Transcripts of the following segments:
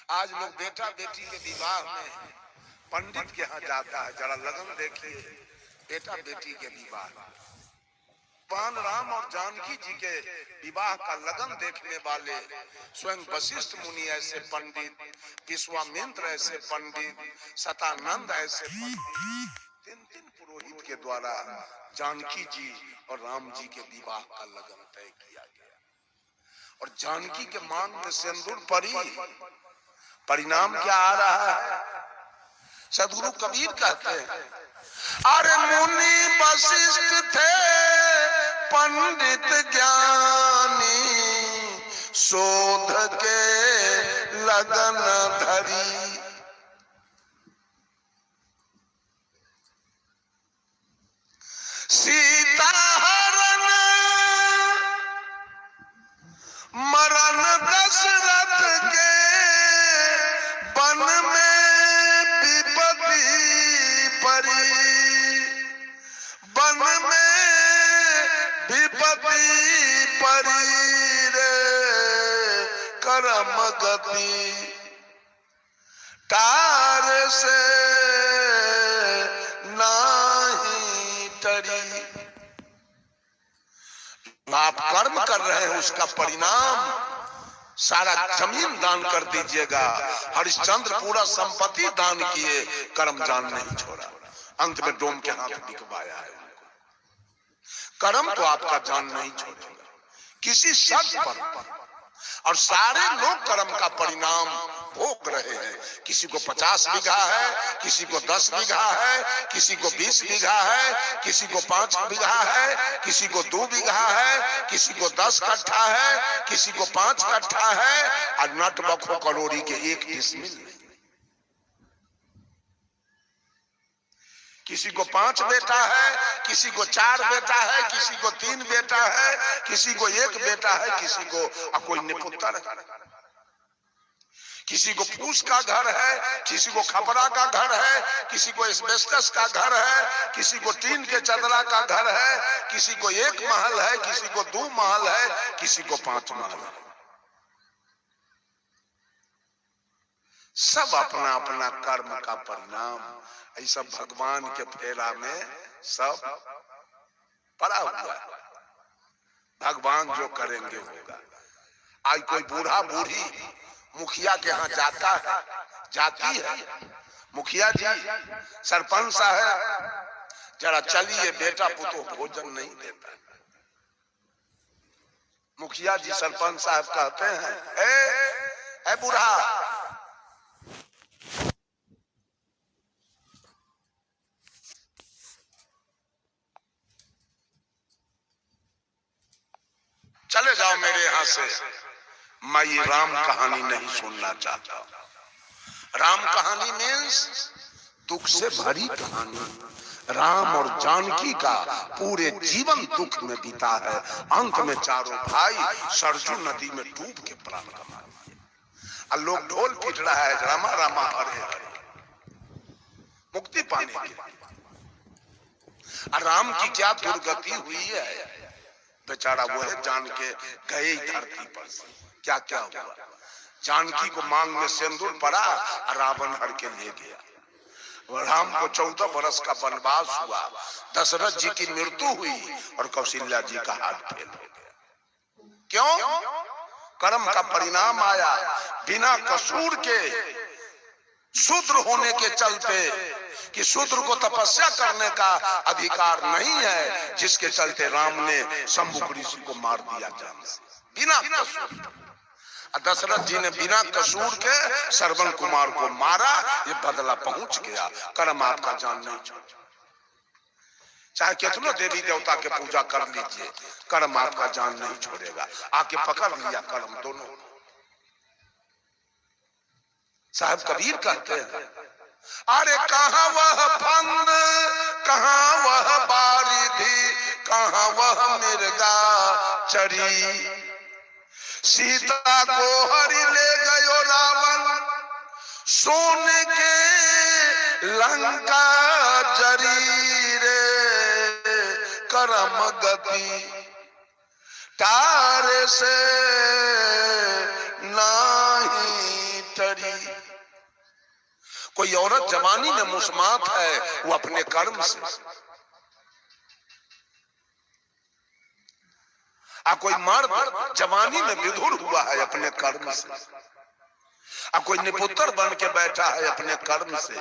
आज लोग बेटा बेटी के विवाह में पंडित के यहाँ जाता है, जरा लगन देखिए बेटा बेटी के विवाह। भगवान राम और जानकी जी के विवाह का लगन देखने वाले स्वयं वशिष्ठ मुनि ऐसे पंडित, विश्वामित्र ऐसे पंडित, सतानंद ऐसे पंडित, तीन तीन पुरोहित के द्वारा जानकी जी और राम जी के विवाह का लगन तय किया गया। और जानकी के मांग में सिंदूर पड़ी, परिणाम क्या आ रहा है? सदगुरु कबीर कहते हैं, अरे मुनि वशिष्ठ थे पंडित ज्ञानी, शोध के लगन धरी। सीता हरण मरण दशरथ के, वन में विपत्ति परी, वन में विपत्ति परी रे, कर्म गति तार से नाही टरी। आप कर्म कर रहे हैं उसका परिणाम सारा जमीन दान कर दीजिएगा। हरिश्चंद्र पूरा संपत्ति दान किए, कर्म जान नहीं छोड़ा, अंत में डोम के हाथ बिकवाया है उनको। कर्म तो आपका जान नहीं छोड़ेगा किसी शर्त पर, और सारे लोग कर्म का परिणाम भोग रहे हैं। किसी को 50 बीघा है, किसी को 10 बीघा है, किसी को 20 बीघा है, किसी को 5 बीघा है, किसी को 2 बीघा है, किसी को 10 कट्ठा है, किसी को 5 कट्ठा है, और नट बखो करोड़ी के 1 डिसमिल में। किसी को 5 बेटा है, किसी को 4 बेटा है, किसी को 3 बेटा है, किसी को 1 बेटा है, किसी को कोई निपुत्र है, किसी को फूस का घर है, किसी को खपरा का घर है, किसी को एस्बेस्टस का घर है, किसी को टीन के चदरा का घर है, किसी को 1 महल है, किसी को 2 महल है, किसी को 5 महल है। सब अपना अपना कर्म का परिणाम ऐसा भगवान के फेरा में सब पड़ा हुआ है। भगवान जो करेंगे होगा। आज कोई बूढ़ा बूढ़ी मुखिया के यहाँ जाता है, जाती है, मुखिया जी सरपंच साहब जरा चलिए, बेटा पुतो भोजन नहीं देता। मुखिया जी सरपंच साहब कहते हैं, ए बूढ़ा, चले जाओ मेरे यहाँ से, मैं ये राम कहानी नहीं सुनना चाहता। राम कहानी मीन्स दुख से भरी कहानी। राम और जानकी का पूरे जीवन दुख में बीता है। अंत में चारों भाई सरजू नदी में डूब के प्राण गंवा दिए। और लोग ढोल पीट रहा है, रामा रामा हरे हरे, मुक्ति पाने के। और राम की क्या दुर्गति हुई है, बेचारा वो है जान के गए धरती पर से। क्या क्या हुआ, जानकी को मांग में सिंदूर पड़ा और रावण हर के ले गया। राम को 14 वर्ष का वनवास हुआ, दशरथ जी की मृत्यु हुई और कौशल्या जी का हाथ फेल हो गया। क्यों? कर्म का परिणाम आया। बिना कसूर के शूद्र होने के चलते, कि शूद्र को तपस्या करने का अधिकार नहीं है, जिसके चलते राम ने शंभु ऋषि को मार दिया जान से, बिना कसूर। दशरथ जी ने बिना कसूर के श्रवण कुमार को मारा, ये बदला पहुंच गया। कर्म आपका जान नहीं छोड़ा। चाहे कितनों देवी देवता के पूजा कर लीजिए, कर्म आपका जान नहीं छोड़ेगा। आके पकड़ लिया कर्म दोनों। साहब कबीर कहते हैं, अरे कहाँ वह फंद, कहाँ वह बारिधि, कहाँ वह मिर्गा चरी, सीता को हरि ले गयो रावण, सोने के लंका जरी रे, कर्म गति तारे से नाही सीतरी। कोई औरत जवानी में मुस्मात है वो अपने कर्म से, कोई मर्द जवानी में विधुर हुआ है अपने कर्म से, कोई निपुत्र बन के बैठा है अपने कर्म से,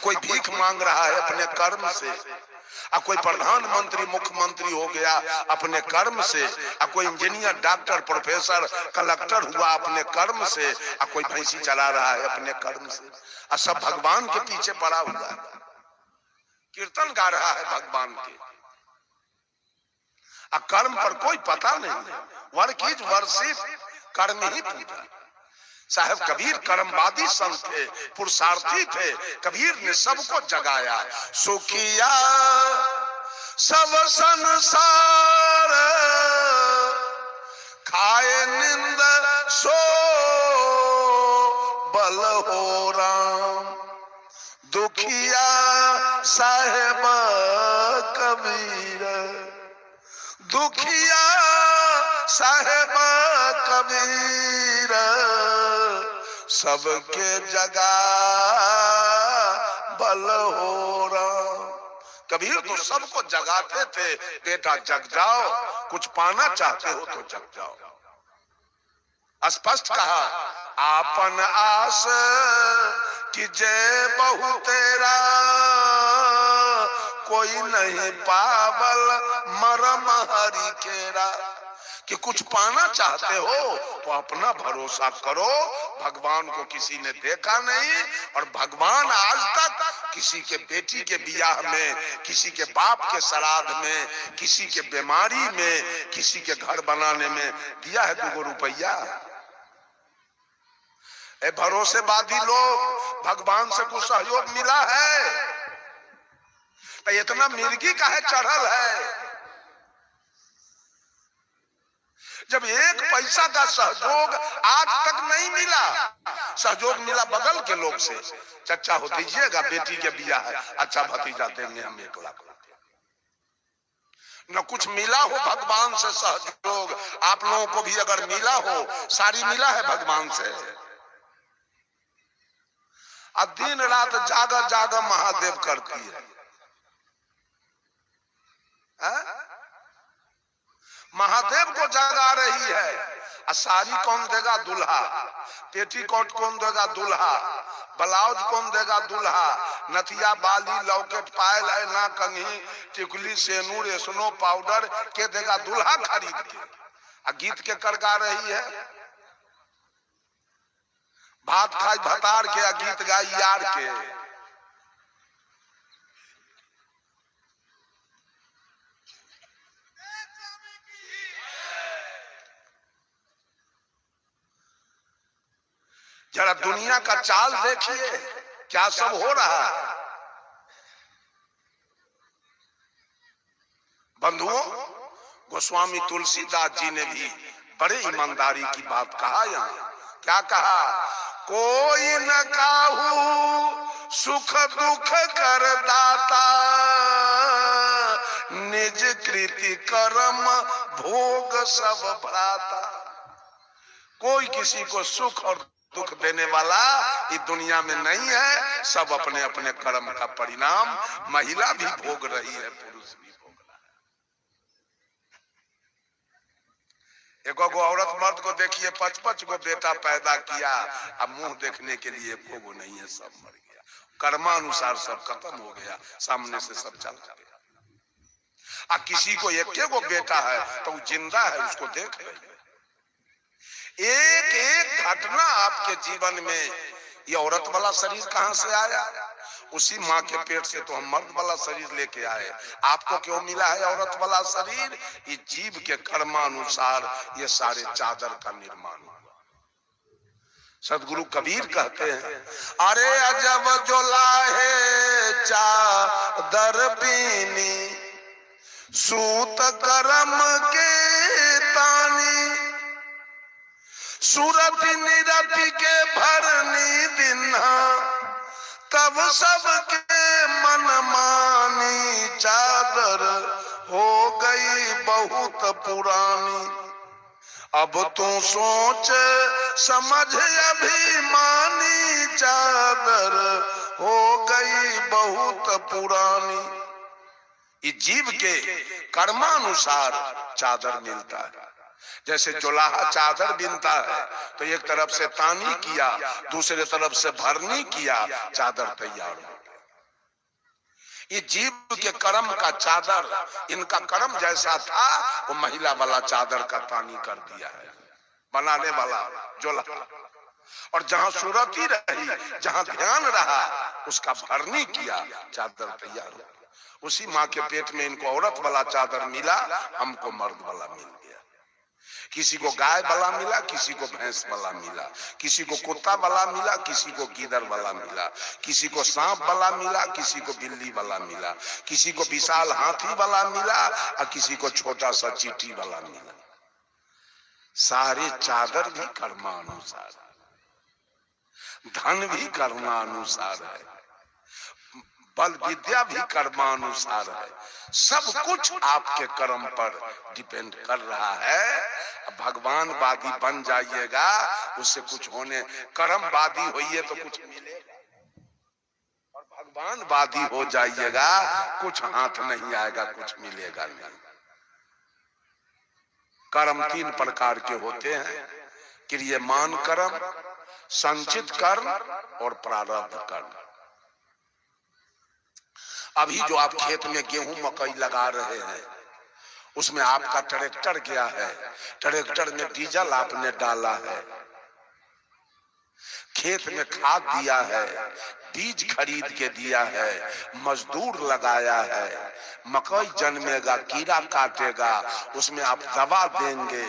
कोई भीख मांग रहा है अपने कर्म से, कोई प्रधानमंत्री मुख्यमंत्री हो गया अपने कर्म से, कोई इंजीनियर डॉक्टर प्रोफेसर कलेक्टर हुआ अपने कर्म से, कोई भैंसी चला रहा है अपने कर्म से, सब भगवान के पीछे पड़ा हुआ है, कीर्तन गा रहा है भगवान के, कर्म पर कोई पता नहीं है। वर्क इज वर्शिप, कर्म ही पूजा। साहब कबीर कर्मवादी संत थे, पुरुषार्थी थे। कबीर ने सबको जगाया, सुखिया सब संसार खाए निंद सो बल हो राम, दुखिया साहेब कबीर, दुखिया साहेब कबीर, सबके जगा बल हो राम। कबीर तो सबको जगाते थे, बेटा जग जाओ, कुछ पाना चाहते हो तो जग जाओ। स्पष्ट कहा, आपन आस कि जय बहु तेरा, कोई नहीं पावल मरम हरि केरा। कि कुछ पाना चाहते हो तो अपना भरोसा करो, भगवान को किसी ने देखा नहीं, और भगवान आज तक किसी के बेटी के बियाह में, किसी के बाप के श्राद्ध में, किसी के बीमारी में, किसी के घर बनाने में दिया है 2 रुपया। भरोसेबादी लोग, भगवान से कुछ सहयोग मिला है तो इतना मिर्गी काहे चढ़ल है। जब 1 पैसा का सहयोग आज तक नहीं मिला, सहयोग मिला बगल के लोग से, चचा हो दीजिएगा बेटी के बियाह है, अच्छा भतीजा देंगे हम 1 लाख रुपया। न कुछ मिला हो भगवान से सहयोग, आप लोगों को भी अगर मिला हो, सारी मिला है भगवान से। अब दिन रात जागा जागा महादेव करती है, महादेव को जगा रही है। साड़ी कौन देगा? दूल्हा। पेटीकोट कौन देगा? दूल्हा। ब्लाउज कौन देगा? दूल्हा। नथिया बाली लॉकेट पायल ना कंघी टिकुली सेनूर स्नो पाउडर के देगा? दूल्हा खरीद के। गीत के कर गा रही है, भात खाई भतार के, गीत गाई यार के। जरा दुनिया का चाल देखिए, क्या सब हो रहा है। बंधुओं, गोस्वामी तुलसीदास जी ने भी बड़े ईमानदारी की बात कहा। यहाँ क्या कहा? कोई न काहू सुख दुख कर दाता, निज कृति कर्म भोग सब भ्राता। कोई किसी को सुख और दुख देने वाला इस दुनिया में नहीं है, सब अपने अपने कर्म का परिणाम। महिला भी भोग रही है, पुरुष भी भोग रहा है। एक औरत मर्द को देखिए, 5-5 को बेटा पैदा किया, अब मुंह देखने के लिए एको नहीं है, सब मर गया। कर्मानुसार सब खत्म हो गया, सामने से सब चला गया। किसी को एक बेटा है तो जिंदा है, उसको देख रही। एक एक घटना आपके जीवन में, ये औरत वाला शरीर कहां से आया? उसी माँ के पेट से तो हम मर्द वाला शरीर लेके आए। आपको क्यों मिला है औरत वाला शरीर? ये जीव के कर्मानुसार ये सारे चादर का निर्माण हुआ। सदगुरु कबीर कहते हैं, अरे अजब जो लाहे चादर बीनी, सूत कर्म के तानी, सूरत निरति के भरनी दिन्हा, तब सबके मन मानी, चादर हो गई बहुत पुरानी। अब तू सोच समझ अभिमानी, चादर हो गई बहुत पुरानी। इस जीव के कर्मानुसार चादर मिलता है। जैसे जोलाहा चादर बिनता है तो एक तरफ से तानी किया, दूसरे तरफ से भरनी किया, चादर तैयार हो। ये जीव के कर्म का चादर, इनका कर्म जैसा था वो महिला वाला चादर का तानी कर दिया है बनाने वाला जोलाहा। और जहां सूरत ही रही, जहां ध्यान रहा, उसका भरनी किया, चादर तैयार हो। उसी माँ के पेट में इनको औरत वाला चादर मिला, हमको मर्द वाला मिल गया। किसी को गाय वाला मिला, किसी को भैंस वाला मिला, किसी को कुत्ता वाला मिला, किसी को गीदड़ वाला मिला, किसी को सांप वाला मिला, किसी को बिल्ली वाला मिला, किसी को विशाल हाथी वाला मिला और किसी को छोटा सा चींटी वाला मिला। सारे चादर भी कर्मानुसार, धन भी कर्मानुसार है, बल विद्या भी कर्मानुसार है। सब कुछ आपके कर्म पर डिपेंड कर रहा है। भगवानवादी बन जाइएगा, उससे कुछ होने, कर्मवादी होइए तो कुछ मिलेगा, और भगवानवादी हो जाइएगा कुछ हाथ नहीं आएगा, कुछ मिलेगा नहीं। कर्म 3 प्रकार के होते हैं, क्रियमान कर्म, संचित कर्म और प्रारब्ध कर्म। अभी जो आप खेत में गेहूं मकई लगा रहे हैं, उसमें आपका ट्रैक्टर गया है, ट्रैक्टर में डीजल आपने डाला है, खेत में खाद दिया है, बीज खरीद के दिया है, मजदूर लगाया है, मकई जन्मेगा, कीड़ा काटेगा, उसमें आप दवा देंगे,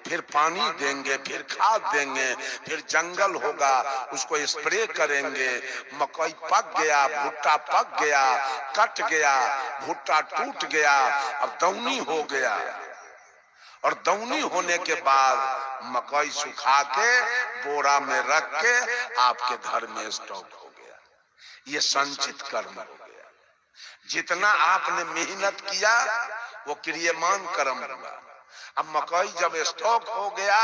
फिर पानी देंगे, फिर खाद देंगे, फिर जंगल होगा, उसको स्प्रे करेंगे। मकई पक गया, भुट्टा पक गया, कट गया, भुट्टा टूट गया, अब दौनी हो गया, और दौनी होने के बाद मकई सुखा के बोरा में रख के आपके घर में स्टॉक हो गया। ये संचित कर्म हो गया। जितना आपने मेहनत किया वो क्रियमान कर्म हुआ। अब मकई जब स्टॉक हो गया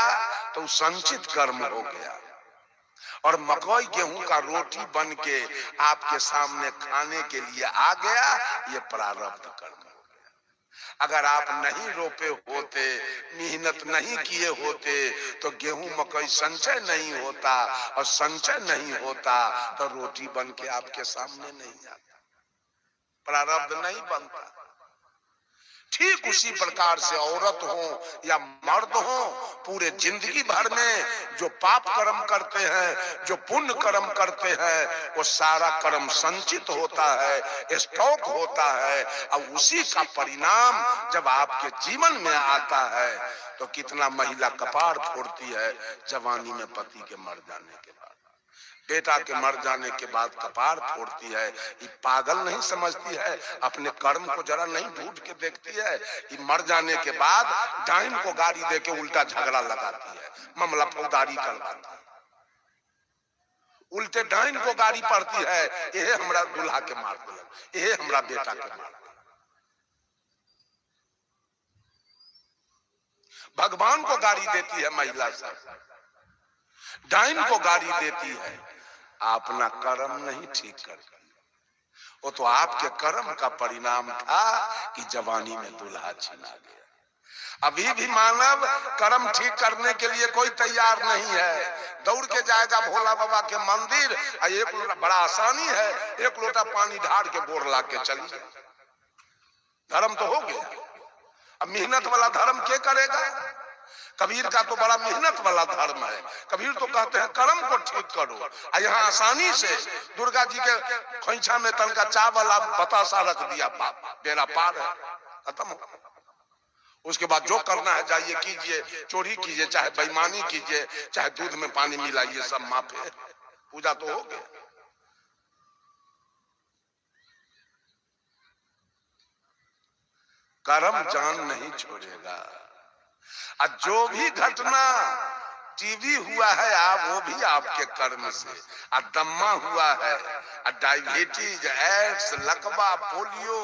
तो संचित कर्म हो गया, और मकई गेहूं का रोटी बन के आपके सामने खाने के लिए आ गया, ये प्रारब्ध कर्म। अगर आप नहीं रोपे होते, मेहनत नहीं किए होते, तो गेहूं मकई संचय नहीं होता, और संचय नहीं होता तो रोटी बन के आपके सामने नहीं आता, प्रारब्ध नहीं बनता। ठीक उसी प्रकार से औरत हो या मर्द हो, पूरे जिंदगी भर में जो पाप कर्म करते हैं, जो पुण्य कर्म करते हैं, वो सारा कर्म संचित होता है, स्टॉक होता है, और उसी का परिणाम जब आपके जीवन में आता है तो कितना महिला कपार फोड़ती है जवानी में पति के मर जाने के बाद, बेटा के मर जाने के बाद कपार फोड़ती है। ये पागल नहीं समझती है, अपने कर्म को जरा नहीं ढूंढ के देखती है। ये मर जाने के बाद डाइन को गाड़ी दे के उल्टा झगड़ा लगाती है, मामला फौजदारी करवाती है, उल्टे डाइन को गाड़ी पड़ती है, ये हमरा दूल्हा के मार दिया, ये हमरा बेटा के मार दिया। भगवान को गाड़ी देती है महिला सब, डाइन को गाड़ी देती है, अपना कर्म नहीं ठीक करती। वो तो आपके कर्म का परिणाम था कि जवानी में दूल्हा छीना गया। अभी भी मानव कर्म ठीक करने के लिए कोई तैयार नहीं है, दौड़ के जाएगा भोला बाबा के मंदिर, एक लोटा, बड़ा आसानी है, एक लोटा पानी ढार के बोर ला के चली जाए, धर्म तो हो गया। अब मेहनत वाला धर्म क्या करेगा? कबीर का तो बड़ा मेहनत वाला धर्म है। कबीर तो कहते हैं कर्म को ठीक करो, यहाँ आसानी से दुर्गा जी के खोइछा में तनका चावल आप बतासा रख दिया, बेड़ा पार है, खत्म हो। उसके बाद जो करना है जाइए कीजिए, चोरी कीजिए, चाहे बेईमानी कीजिए, चाहे दूध में पानी मिलाइए, सब माफ है, पूजा तो हो गया। कर्म जान नहीं छोड़ेगा। और जो भी घटना टीबी हुआ है आप, वो भी आपके कर्म से, और दम्मा हुआ है, और डायबिटीज, एड्स, लकवा, पोलियो,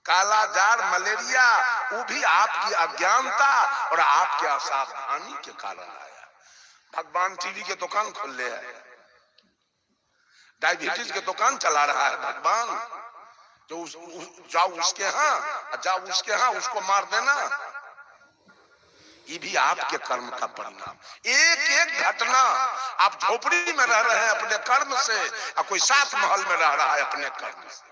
काला जार, मलेरिया, वो भी आपकी अज्ञानता और आपके असावधानी के कारण आया। भगवान टीवी के दुकान खोल ले है, डायबिटीज के दुकान चला रहा है भगवान। जो जाओ उसके यहाँ उसको मार देना, ये भी आपके कर्म का परिणाम। एक एक घटना, आप झोपड़ी में रह रहे हैं अपने कर्म से, और कोई 7 महल में रह रहा है अपने कर्म से।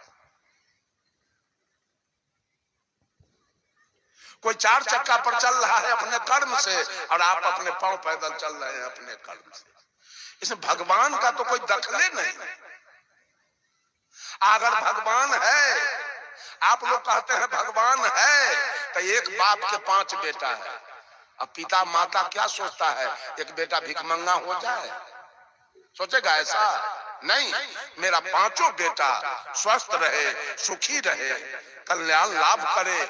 कोई 4 चक्का पर चल रहा है अपने कर्म से, और आप अपने पांव पैदल चल रहे हैं अपने कर्म से। इसमें भगवान का तो कोई दखले नहीं। अगर भगवान है, आप लोग कहते हैं भगवान है, तो एक बाप के 5 बेटा है। अब पिता माता क्या सोचता है, एक बेटा भिखमंगा हो जाए? सोचेगा ऐसा? नहीं, मेरा 5 बेटा स्वस्थ रहे, सुखी रहे, कल्याण लाभ करे।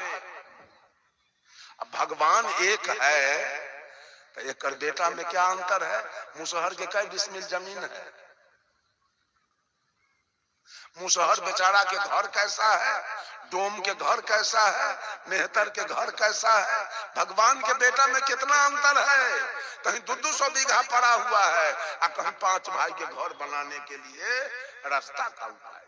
अब भगवान एक है, तो एक बेटा में क्या अंतर है? मुसहर के कई बिस्मिल जमीन है। मुसहर बेचारा के घर कैसा है, डोम के घर कैसा है, मेहतर के घर कैसा है। भगवान के बेटा में कितना अंतर है। कहीं 200 बीघा पड़ा हुआ है, और कहीं 5 भाई के घर बनाने के लिए रास्ता का उपाय।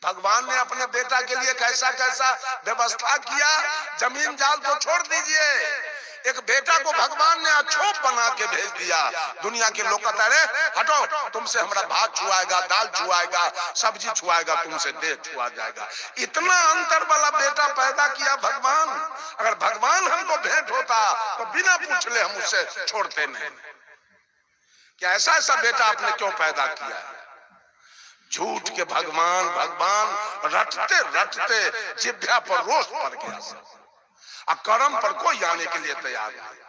भगवान ने अपने बेटा के लिए कैसा कैसा व्यवस्था किया। जमीन जाल तो छोड़ दीजिए, एक बेटा को भगवान ने अछोप बना के भेज दिया। दुनिया के लोग कहते हैं हटो, तुमसे हमारा भात छुआएगा, दाल छुआएगा, सब्जी छुआएगा, तुमसे देह छुआ जाएगा। इतना अंतर वाला बेटा पैदा किया भगवान। अगर भगवान हमको भेंट होता तो बिना पूछले हम उससे छोड़ते नहीं। क्या ऐसा ऐसा बेटा आपने क्यों पैदा किया है? झूठ के भगवान रटते रटते जिभ्या पर रोष पड़ गया, कर्म पर कोई आने के लिए तैयार नहीं।